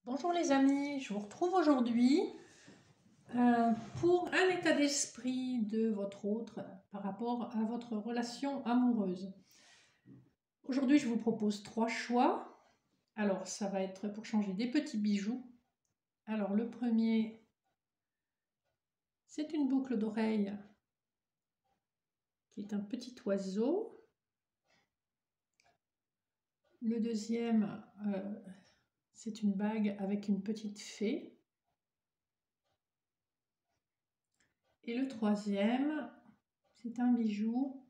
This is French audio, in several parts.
Bonjour les amis, je vous retrouve aujourd'hui pour un état d'esprit de votre autre par rapport à votre relation amoureuse. Aujourd'hui, je vous propose 3 choix. Alors, ça va être pour changer des petits bijoux. Alors, le premier, c'est une boucle d'oreille qui est un petit oiseau. Le deuxième, c'est une bague avec une petite fée. Et le troisième, c'est un bijou,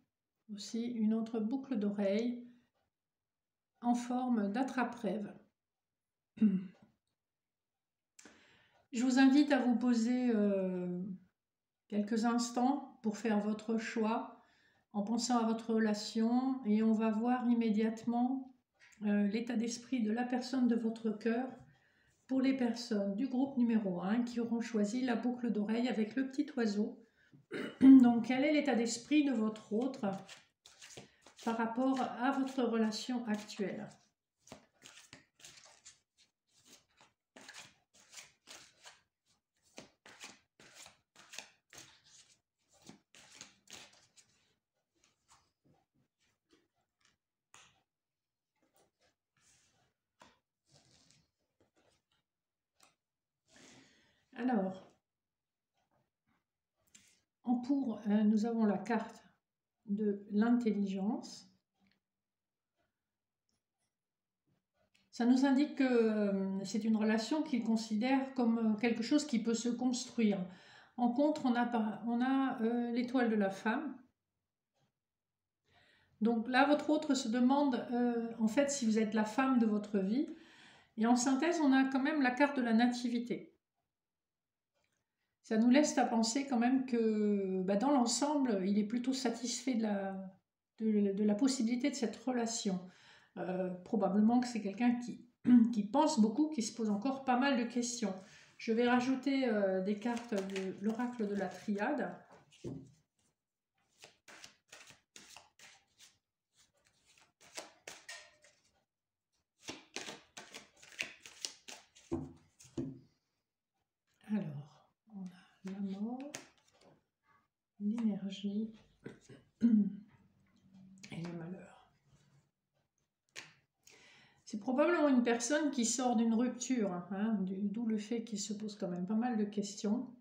aussi une autre boucle d'oreille en forme d'attrape-rêve. Je vous invite à vous poser quelques instants pour faire votre choix en pensant à votre relation et on va voir immédiatement l'état d'esprit de la personne de votre cœur pour les personnes du groupe numéro 1 qui auront choisi la boucle d'oreille avec le petit oiseau. Donc, quel est l'état d'esprit de votre autre par rapport à votre relation actuelle? Alors, nous avons la carte de l'intelligence. Ça nous indique que c'est une relation qu'il considère comme quelque chose qui peut se construire. En contre, on a l'étoile de la femme. Donc là, votre autre se demande en fait si vous êtes la femme de votre vie. Et en synthèse, on a quand même la carte de la nativité. Ça nous laisse à penser quand même que dans l'ensemble, il est plutôt satisfait de la possibilité de cette relation. Probablement que c'est quelqu'un qui pense beaucoup, qui se pose encore pas mal de questions. Je vais rajouter des cartes de l'oracle de la triade. Alors, on a la mort, l'énergie et le malheur. C'est probablement une personne qui sort d'une rupture, hein, d'où le fait qu'il se pose quand même pas mal de questions.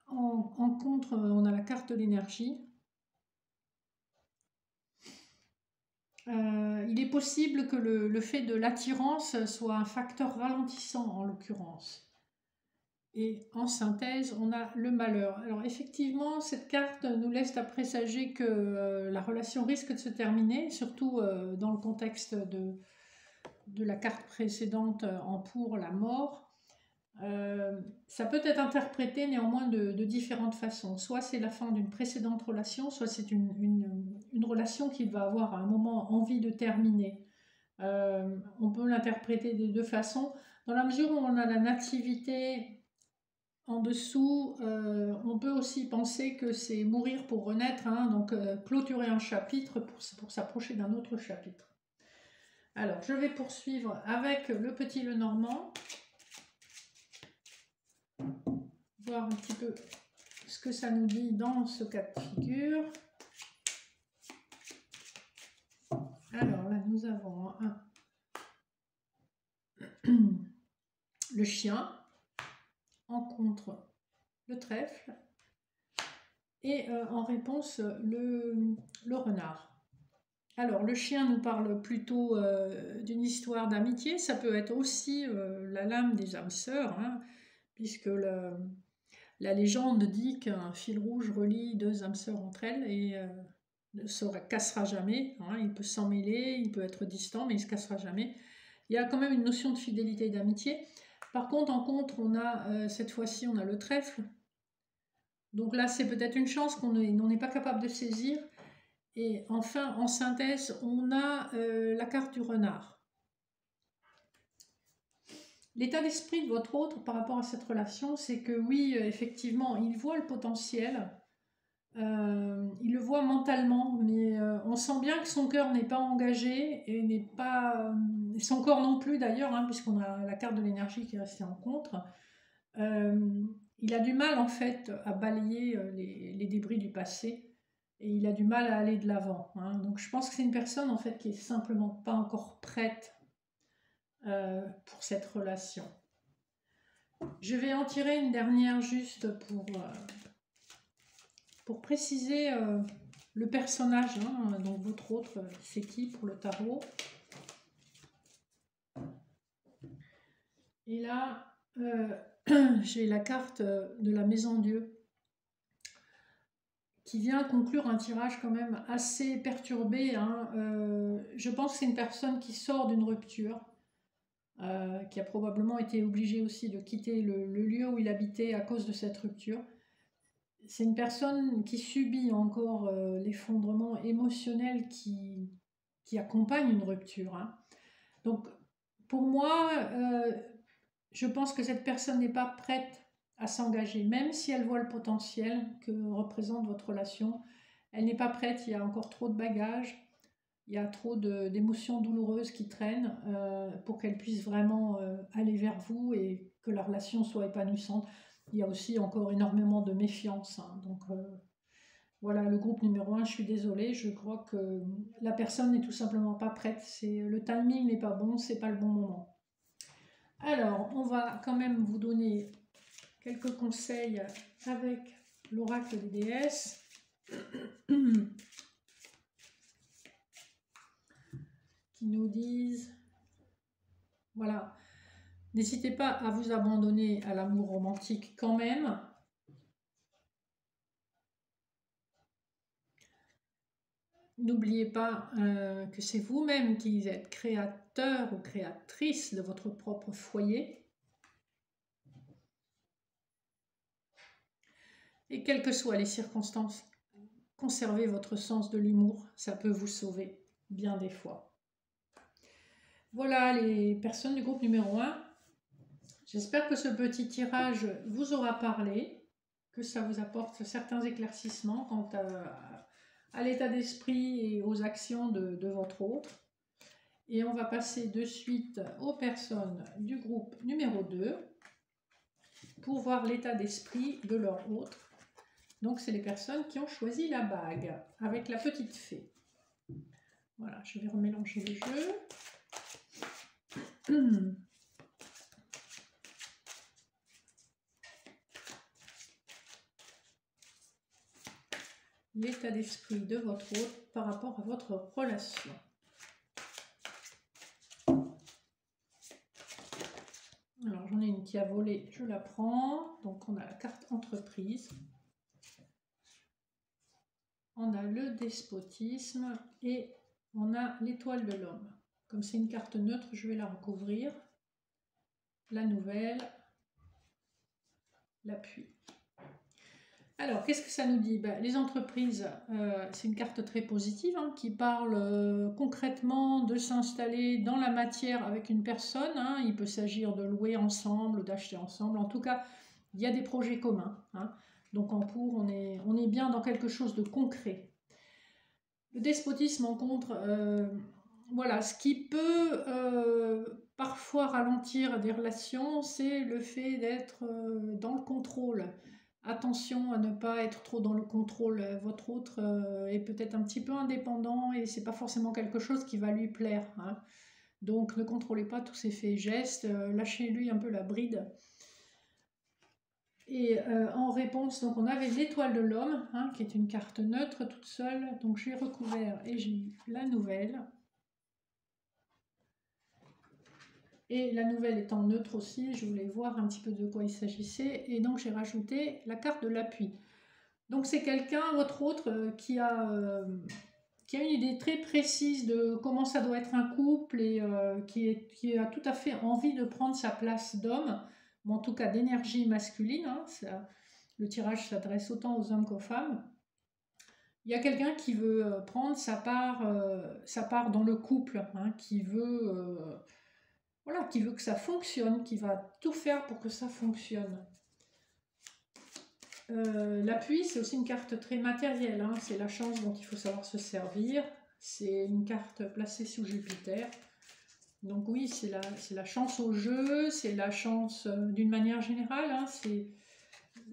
En contre, on a la carte de l'énergie. Il est possible que le fait de l'attirance soit un facteur ralentissant en l'occurrence. Et en synthèse, on a le malheur. Alors effectivement, cette carte nous laisse à présager que la relation risque de se terminer, surtout dans le contexte de la carte précédente en pour la mort. Ça peut être interprété néanmoins de différentes façons. Soit c'est la fin d'une précédente relation, soit c'est une relation qu'il va avoir à un moment envie de terminer. On peut l'interpréter des deux façons. Dans la mesure où on a la nativité en dessous, on peut aussi penser que c'est mourir pour renaître, hein, donc clôturer un chapitre pour s'approcher d'un autre chapitre. Alors, je vais poursuivre avec le petit Lenormand. Voir un petit peu ce que ça nous dit dans ce cas de figure. Alors là, nous avons le chien, en contre le trèfle, et en réponse le renard. Alors, le chien nous parle plutôt d'une histoire d'amitié. Ça peut être aussi la lame des âmes sœurs, hein, puisque la légende dit qu'un fil rouge relie deux âmes sœurs entre elles et ne se cassera jamais. Hein, il peut s'en mêler, il peut être distant, mais il ne se cassera jamais. Il y a quand même une notion de fidélité et d'amitié. Par contre, en contre, on a cette fois-ci, on a le trèfle. Donc là, c'est peut-être une chance qu'on n'est pas capable de saisir. Et enfin, en synthèse, on a la carte du renard. L'état d'esprit de votre autre par rapport à cette relation, c'est que oui, effectivement, il voit le potentiel. il le voit mentalement, mais on sent bien que son cœur n'est pas engagé et n'est pas... son corps non plus d'ailleurs, hein, puisqu'on a la carte de l'énergie qui est restée en contre. Il a du mal en fait à balayer les débris du passé et il a du mal à aller de l'avant, hein. Donc je pense que c'est une personne en fait qui est simplement pas encore prête pour cette relation. Je vais en tirer une dernière juste pour préciser le personnage, hein, donc votre autre, c'est qui pour le tarot. Et là, j'ai la carte de la Maison Dieu qui vient conclure un tirage quand même assez perturbé, hein. Je pense que c'est une personne qui sort d'une rupture, qui a probablement été obligée aussi de quitter le lieu où il habitait à cause de cette rupture. C'est une personne qui subit encore l'effondrement émotionnel qui accompagne une rupture, hein. Donc, pour moi, je pense que cette personne n'est pas prête à s'engager, même si elle voit le potentiel que représente votre relation. Elle n'est pas prête, il y a encore trop de bagages, il y a trop d'émotions douloureuses qui traînent pour qu'elle puisse vraiment aller vers vous et que la relation soit épanouissante. Il y a aussi encore énormément de méfiance, hein. Donc voilà, le groupe numéro 1, je suis désolée, je crois que la personne n'est tout simplement pas prête. Le timing n'est pas bon, c'est pas le bon moment. Alors, on va quand même vous donner quelques conseils avec l'oracle des déesses. Qui nous disent, voilà, n'hésitez pas à vous abandonner à l'amour romantique quand même. N'oubliez pas que c'est vous-même qui êtes créateur ou créatrice de votre propre foyer. Et quelles que soient les circonstances, conservez votre sens de l'humour, ça peut vous sauver bien des fois. Voilà les personnes du groupe numéro 1. J'espère que ce petit tirage vous aura parlé, que ça vous apporte certains éclaircissements quant à l'état d'esprit et aux actions de votre autre. Et on va passer de suite aux personnes du groupe numéro 2 pour voir l'état d'esprit de leur autre. Donc, c'est les personnes qui ont choisi la bague avec la petite fée. Voilà, je vais remélanger le jeu. L'état d'esprit de votre hôte par rapport à votre relation. Alors, j'en ai une qui a volé, je la prends. Donc, on a la carte entreprise. On a le despotisme et on a l'étoile de l'homme. Comme c'est une carte neutre, je vais la recouvrir. La nouvelle, l'appui. Alors, qu'est-ce que ça nous dit? Les entreprises, c'est une carte très positive hein, qui parle concrètement de s'installer dans la matière avec une personne, hein. Il peut s'agir de louer ensemble ou d'acheter ensemble. En tout cas, il y a des projets communs, hein. Donc en cours, on est bien dans quelque chose de concret. Le despotisme en contre, voilà, ce qui peut parfois ralentir des relations, c'est le fait d'être dans le contrôle. Attention à ne pas être trop dans le contrôle. Votre autre est peut-être un petit peu indépendant et c'est pas forcément quelque chose qui va lui plaire, hein. Donc ne contrôlez pas tous ses faits et gestes, lâchez-lui un peu la bride. Et en réponse, donc on avait l'étoile de l'homme, hein, qui est une carte neutre toute seule. Donc j'ai recouvert et j'ai eu la nouvelle. Et la nouvelle étant neutre aussi, je voulais voir un petit peu de quoi il s'agissait. Et donc j'ai rajouté la carte de l'appui. Donc c'est quelqu'un, votre autre, qui a une idée très précise de comment ça doit être un couple et qui a tout à fait envie de prendre sa place d'homme, ou en tout cas d'énergie masculine, hein. Le tirage s'adresse autant aux hommes qu'aux femmes. Il y a quelqu'un qui veut prendre sa part dans le couple, hein, qui veut que ça fonctionne, qui va tout faire pour que ça fonctionne. L'appui, c'est aussi une carte très matérielle, hein. C'est la chance dont il faut savoir se servir. C'est une carte placée sous Jupiter. Donc oui, c'est la chance au jeu, c'est la chance d'une manière générale, hein. C'est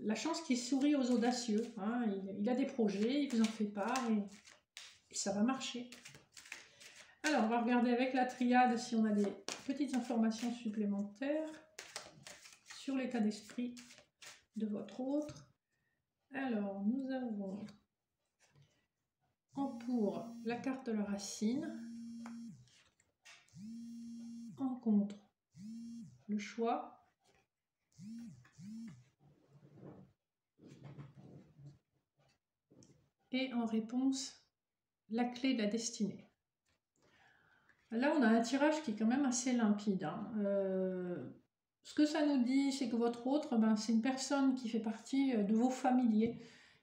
la chance qui sourit aux audacieux, hein. Il a des projets, il vous en fait part et ça va marcher. Alors, on va regarder avec la triade si on a des petites informations supplémentaires sur l'état d'esprit de votre autre. Alors, nous avons en pour la carte de la racine, en contre le choix, et en réponse la clé de la destinée. Là, on a un tirage qui est quand même assez limpide, hein. Ce que ça nous dit, c'est que votre autre, ben, c'est une personne qui fait partie de vos familiers,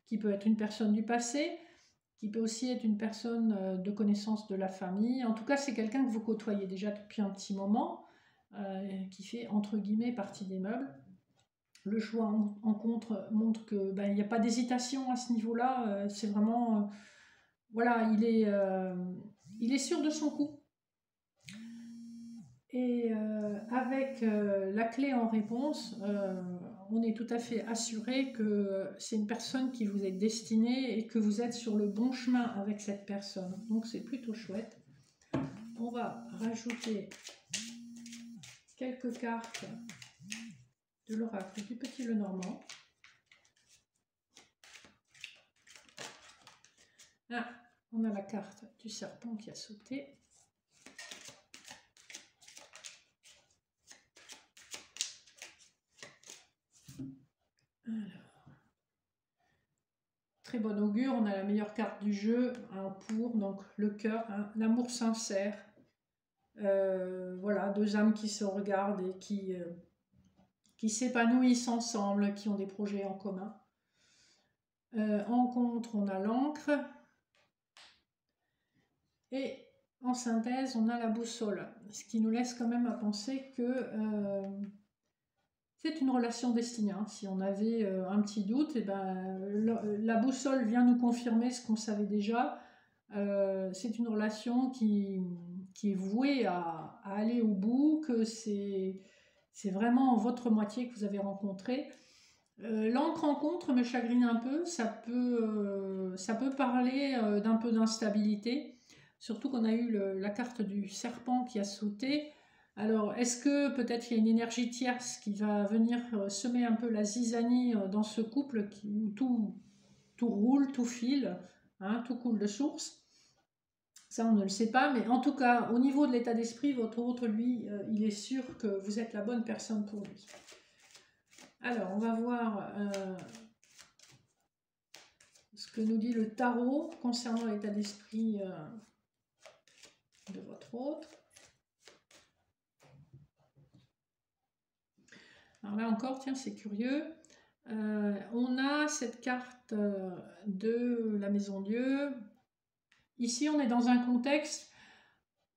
qui peut être une personne du passé, qui peut aussi être une personne de connaissance de la famille. En tout cas, c'est quelqu'un que vous côtoyez déjà depuis un petit moment, qui fait entre guillemets partie des meubles. Le choix en contre montre que ben, il n'y a pas d'hésitation à ce niveau-là. C'est vraiment, voilà, il est sûr de son coup. Et avec la clé en réponse, on est tout à fait assuré que c'est une personne qui vous est destinée et que vous êtes sur le bon chemin avec cette personne. Donc c'est plutôt chouette. On va rajouter quelques cartes de l'oracle du Petit Lenormand. Ah, on a la carte du serpent qui a sauté. Alors, très bon augure, on a la meilleure carte du jeu, hein, pour donc le cœur, hein, l'amour sincère. Voilà, deux âmes qui se regardent et qui s'épanouissent ensemble, qui ont des projets en commun. En contre, on a l'encre. Et en synthèse, on a la boussole. Ce qui nous laisse quand même à penser que c'est une relation destinée, hein. Si on avait un petit doute, et ben, la boussole vient nous confirmer ce qu'on savait déjà. C'est une relation qui est vouée à aller au bout, que c'est vraiment votre moitié que vous avez rencontrée. L'encre en contre me chagrine un peu, ça peut parler d'un peu d'instabilité, surtout qu'on a eu la carte du serpent qui a sauté. Alors, est-ce que peut-être il y a une énergie tierce qui va venir semer un peu la zizanie dans ce couple où tout roule, tout file, hein, tout coule de source? Ça, on ne le sait pas, mais en tout cas, au niveau de l'état d'esprit, votre autre, lui, il est sûr que vous êtes la bonne personne pour lui. Alors, on va voir ce que nous dit le tarot concernant l'état d'esprit de votre autre. Alors là encore, tiens, c'est curieux. On a cette carte de la Maison Dieu. Ici, on est dans un contexte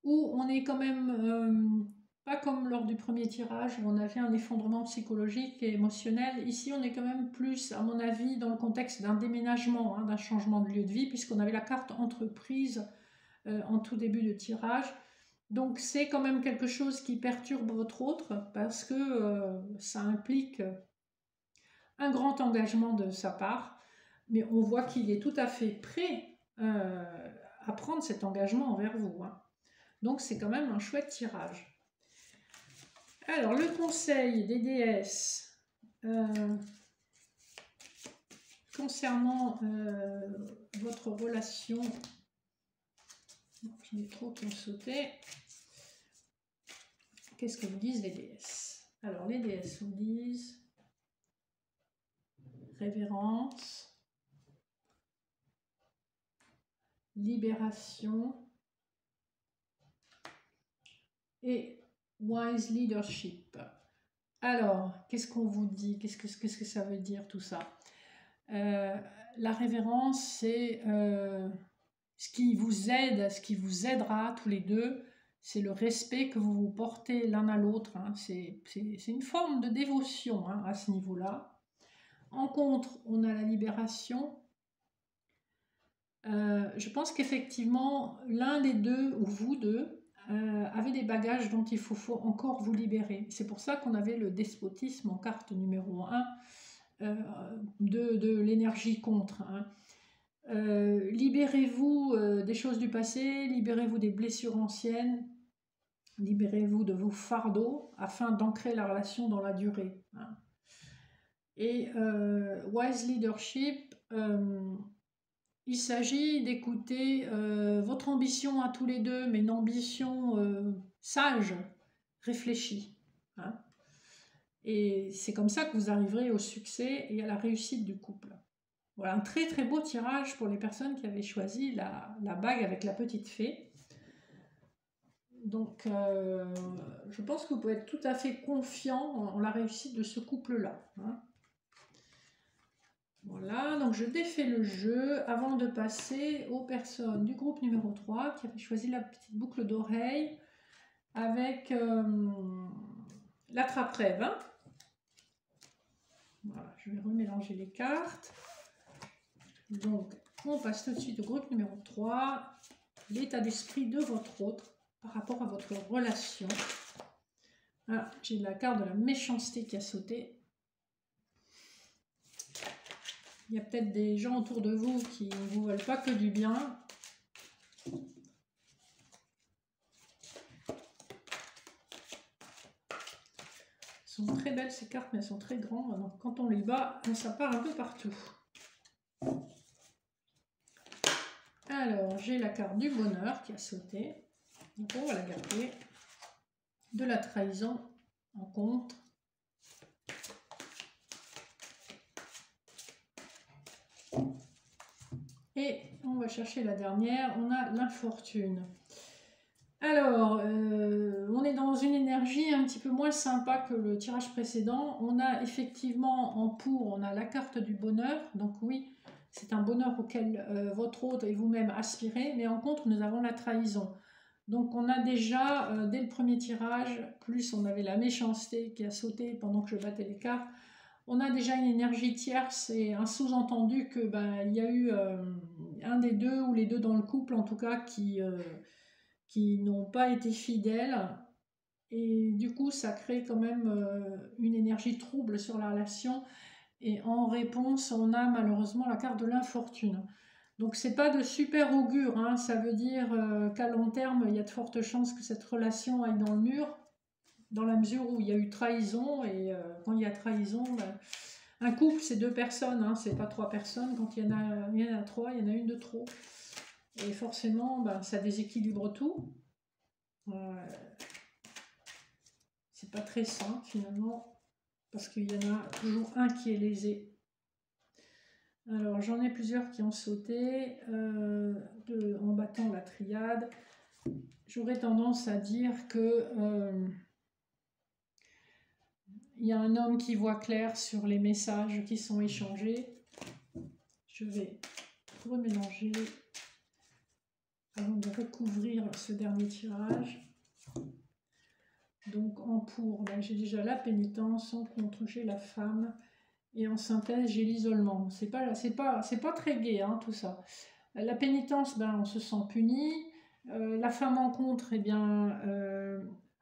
où on est quand même pas comme lors du premier tirage où on avait un effondrement psychologique et émotionnel. Ici, on est quand même plus, à mon avis, dans le contexte d'un déménagement, hein, d'un changement de lieu de vie, puisqu'on avait la carte entreprise en tout début de tirage. Donc c'est quand même quelque chose qui perturbe votre autre parce que ça implique un grand engagement de sa part, mais on voit qu'il est tout à fait prêt à prendre cet engagement envers vous, hein. Donc c'est quand même un chouette tirage. Alors le conseil des déesses concernant votre relation. J'en ai trop qui ont sauté. Qu'est-ce que vous disent les déesses? Alors les déesses vous disent révérence, libération et wise leadership. Alors, qu'est-ce qu'on vous dit? Qu'est-ce que ça veut dire tout ça? La révérence, c'est ce qui vous aide, ce qui vous aidera tous les deux, c'est le respect que vous vous portez l'un à l'autre, hein. C'est une forme de dévotion, hein, à ce niveau-là. En contre, on a la libération. Je pense qu'effectivement, l'un des deux, ou vous deux, avez des bagages dont il faut encore vous libérer. C'est pour ça qu'on avait le despotisme en carte numéro 1 de l'énergie contre. Hein. Libérez-vous des choses du passé, libérez-vous des blessures anciennes, libérez-vous de vos fardeaux afin d'ancrer la relation dans la durée. Hein. Et Wise Leadership, il s'agit d'écouter votre ambition à tous les deux, mais une ambition sage, réfléchie. Hein. Et c'est comme ça que vous arriverez au succès et à la réussite du couple. Voilà un très très beau tirage pour les personnes qui avaient choisi la bague avec la petite fée. Donc je pense que vous pouvez être tout à fait confiant en la réussite de ce couple-là. Hein. Voilà, donc je défais le jeu avant de passer aux personnes du groupe numéro 3 qui avaient choisi la petite boucle d'oreille avec l'attrape-rêve. Hein. Voilà, je vais remélanger les cartes. Donc, on passe tout de suite au groupe numéro 3, l'état d'esprit de votre autre par rapport à votre relation. Ah, j'ai la carte de la méchanceté qui a sauté. Il y a peut-être des gens autour de vous qui ne vous veulent pas que du bien. Elles sont très belles ces cartes, mais elles sont très grandes. Donc quand on les bat, ça part un peu partout. Alors, j'ai la carte du bonheur qui a sauté. Donc on va la garder. De la trahison en contre. Et on va chercher la dernière, on a l'infortune. Alors, on est dans une énergie un petit peu moins sympa que le tirage précédent. On a effectivement en pour, on a la carte du bonheur. Donc oui, c'est un bonheur auquel votre hôte et vous-même aspirez. Mais en contre, nous avons la trahison. Donc on a déjà, dès le premier tirage, plus on avait la méchanceté qui a sauté pendant que je battais les cartes. On a déjà une énergie tierce et un sous-entendu que il y a eu un des deux ou les deux dans le couple en tout cas qui n'ont pas été fidèles et du coup ça crée quand même une énergie trouble sur la relation et en réponse on a malheureusement la carte de l'infortune. Donc c'est pas de super augure, hein. Ça veut dire qu'à long terme il y a de fortes chances que cette relation aille dans le mur. Dans la mesure où il y a eu trahison, et quand il y a trahison, un couple c'est deux personnes, hein, c'est pas trois personnes. Quand il y en a trois, il y en a une de trop. Et forcément, ça déséquilibre tout. C'est pas très sain finalement, parce qu'il y en a toujours un qui est lésé. Alors j'en ai plusieurs qui ont sauté en battant la triade. J'aurais tendance à dire que il y a un homme qui voit clair sur les messages qui sont échangés. Je vais remélanger avant de recouvrir ce dernier tirage. Donc en pour, j'ai déjà la pénitence, en contre j'ai la femme et en synthèse j'ai l'isolement. C'est pas très gai hein, tout ça. La pénitence, on se sent puni. La femme en contre,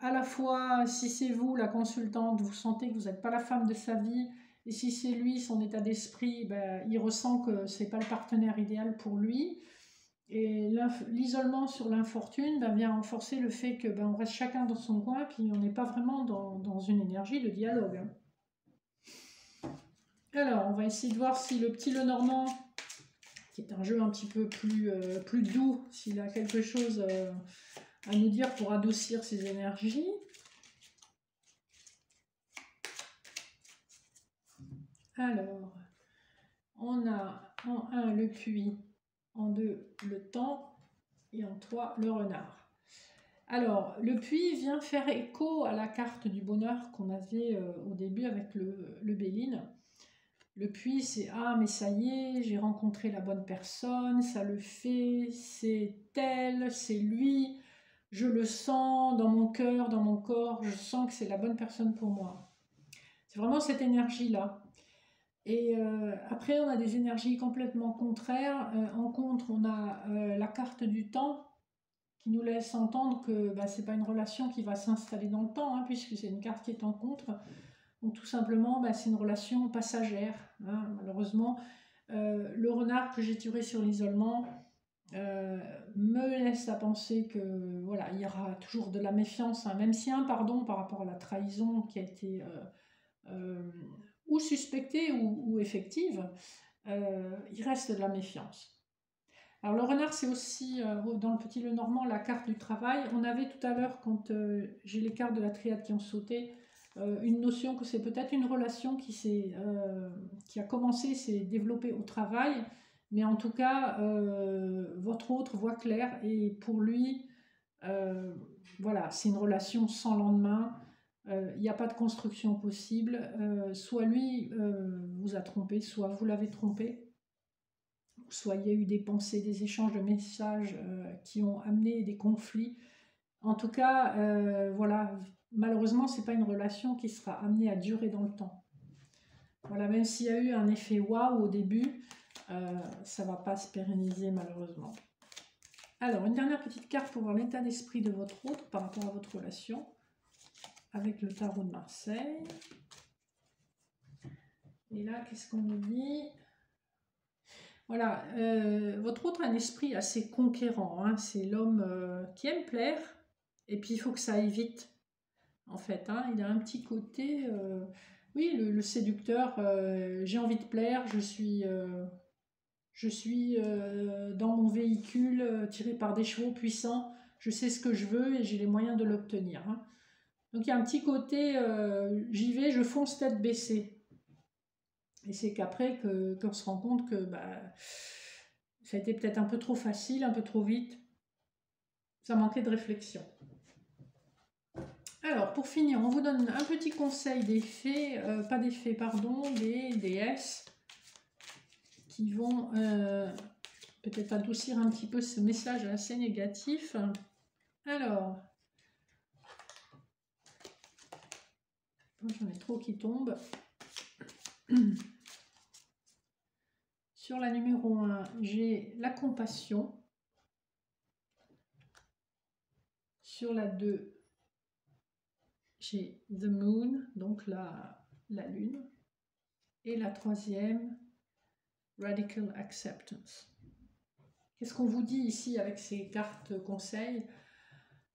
à la fois, si c'est vous, la consultante, vous sentez que vous n'êtes pas la femme de sa vie, et si c'est lui, son état d'esprit, il ressent que ce n'est pas le partenaire idéal pour lui. Et l'isolement sur l'infortune vient renforcer le fait que on reste chacun dans son coin, puis on n'est pas vraiment dans une énergie de dialogue. Alors, on va essayer de voir si le petit Lenormand, qui est un jeu un petit peu plus doux, s'il a quelque chose à nous dire pour adoucir ses énergies. Alors, on a en 1 le puits, en 2 le temps et en 3 le renard. Alors, le puits vient faire écho à la carte du bonheur qu'on avait au début avec le Béline. Le puits, c'est « Ah, mais ça y est, j'ai rencontré la bonne personne, ça le fait, c'est elle, c'est lui, je le sens dans mon cœur, dans mon corps, je sens que c'est la bonne personne pour moi. » C'est vraiment cette énergie-là. Et après, on a des énergies complètement contraires. En contre, on a la carte du temps qui nous laisse entendre que bah, c'est pas une relation qui va s'installer dans le temps, hein, puisque c'est une carte qui est en contre. Donc tout simplement, bah, c'est une relation passagère, hein, malheureusement. Le renard que j'ai tiré sur l'isolement me laisse à penser que voilà, il y aura toujours de la méfiance, hein, même si un pardon par rapport à la trahison qui a été ou suspectée ou effective, il reste de la méfiance. Alors le renard, c'est aussi, dans le Petit Lenormand, la carte du travail. On avait tout à l'heure, quand j'ai les cartes de la triade qui ont sauté, une notion que c'est peut-être une relation qui a commencé, s'est développée au travail, mais en tout cas, votre autre voit clair, et pour lui, voilà, c'est une relation sans lendemain. Il n'y a pas de construction possible. Soit lui vous a trompé, soit vous l'avez trompé. Soit il y a eu des pensées, des échanges de messages qui ont amené des conflits. En tout cas, voilà, malheureusement, c'est pas une relation qui sera amenée à durer dans le temps. Voilà, même s'il y a eu un effet waouh au début, ça va pas se pérenniser malheureusement. Alors, une dernière petite carte pour voir l'état d'esprit de votre autre par rapport à votre relation avec le tarot de Marseille. Et là, qu'est-ce qu'on nous dit ? Voilà, votre autre a un esprit assez conquérant, hein. C'est l'homme qui aime plaire, et puis il faut que ça aille vite, en fait, hein. Il a un petit côté, oui, le séducteur, j'ai envie de plaire, je suis dans mon véhicule tiré par des chevaux puissants, je sais ce que je veux et j'ai les moyens de l'obtenir, hein. Donc il y a un petit côté, j'y vais, je fonce tête baissée. Et c'est qu'après qu'on se rend compte que bah, ça a été peut-être un peu trop facile, un peu trop vite. Ça manquait de réflexion. Alors, pour finir, on vous donne un petit conseil des fées, pas des fées, pardon, des déesses qui vont peut-être adoucir un petit peu ce message assez négatif. Alors, j'en ai trop qui tombent. Sur la numéro 1, j'ai la compassion. Sur la 2, j'ai The Moon, donc la lune. Et la troisième, Radical Acceptance. Qu'est-ce qu'on vous dit ici avec ces cartes conseils ?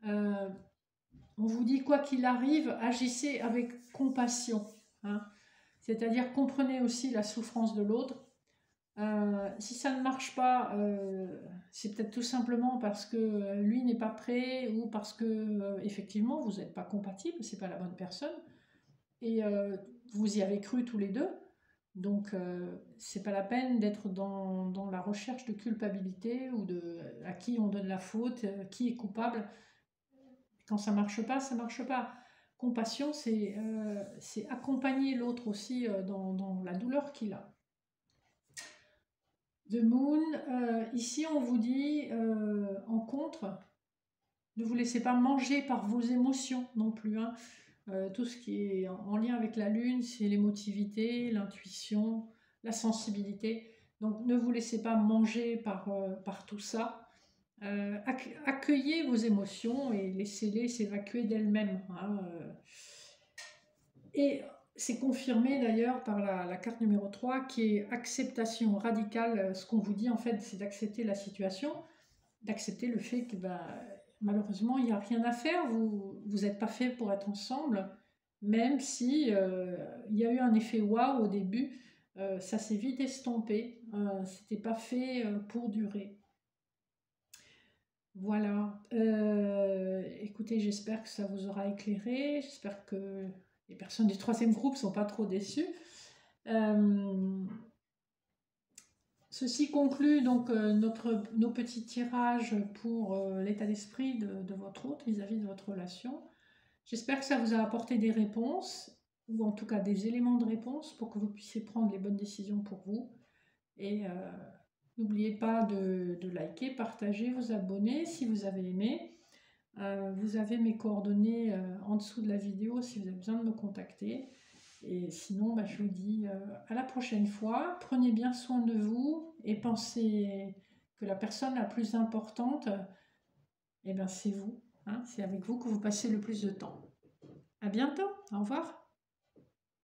On vous dit, quoi qu'il arrive, agissez avec compassion, hein. C'est-à-dire comprenez aussi la souffrance de l'autre. Si ça ne marche pas, c'est peut-être tout simplement parce que lui n'est pas prêt, ou parce que effectivement vous n'êtes pas compatibles, c'est pas la bonne personne, et vous y avez cru tous les deux. Donc c'est pas la peine d'être dans la recherche de culpabilité ou à qui on donne la faute, qui est coupable. Quand ça marche pas, ça marche pas. Compassion, c'est accompagner l'autre aussi dans la douleur qu'il a. The Moon, ici on vous dit en contre, ne vous laissez pas manger par vos émotions non plus, hein. Tout ce qui est en lien avec la lune, c'est l'émotivité, l'intuition, la sensibilité. Donc ne vous laissez pas manger par tout ça. Accueillez vos émotions et laissez-les s'évacuer d'elles-mêmes, hein. Et c'est confirmé d'ailleurs par la carte numéro 3 qui est acceptation radicale. Ce qu'on vous dit en fait, c'est d'accepter la situation, d'accepter le fait que bah, malheureusement il n'y a rien à faire, vous n'êtes pas fait pour être ensemble, même si il y a eu un effet waouh au début, ça s'est vite estompé, c'était pas fait pour durer. Voilà, écoutez, j'espère que ça vous aura éclairé, j'espère que les personnes du troisième groupe ne sont pas trop déçues. Ceci conclut donc nos petits tirages pour l'état d'esprit de votre hôte vis-à-vis de votre relation. J'espère que ça vous a apporté des réponses, ou en tout cas des éléments de réponse pour que vous puissiez prendre les bonnes décisions pour vous. Et n'oubliez pas de liker, partager, vous abonner si vous avez aimé. Vous avez mes coordonnées en dessous de la vidéo si vous avez besoin de me contacter. Et sinon, je vous dis à la prochaine fois. Prenez bien soin de vous et pensez que la personne la plus importante, c'est vous. Hein, c'est avec vous que vous passez le plus de temps. À bientôt. Au revoir.